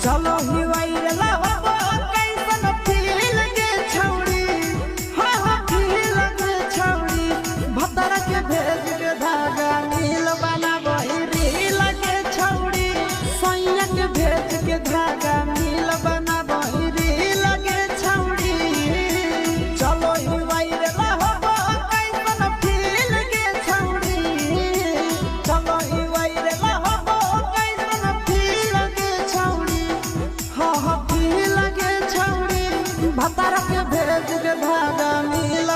चलो ही वायरल हो कैसन फील के छौड़ी हा हा फील के छौड़ी भतरा के भेज के धागा नील बना बहिरी लगे छौड़ी सैया के भेज के धागा नील बना बहिरी लगे छौड़ी चलो ही वायरल हो कैसन फील के छौड़ी चलो ही वायरल हो कैसन फील के छौड़ी हा हा फील के छौड़ी भतरा के भेज के धागा नील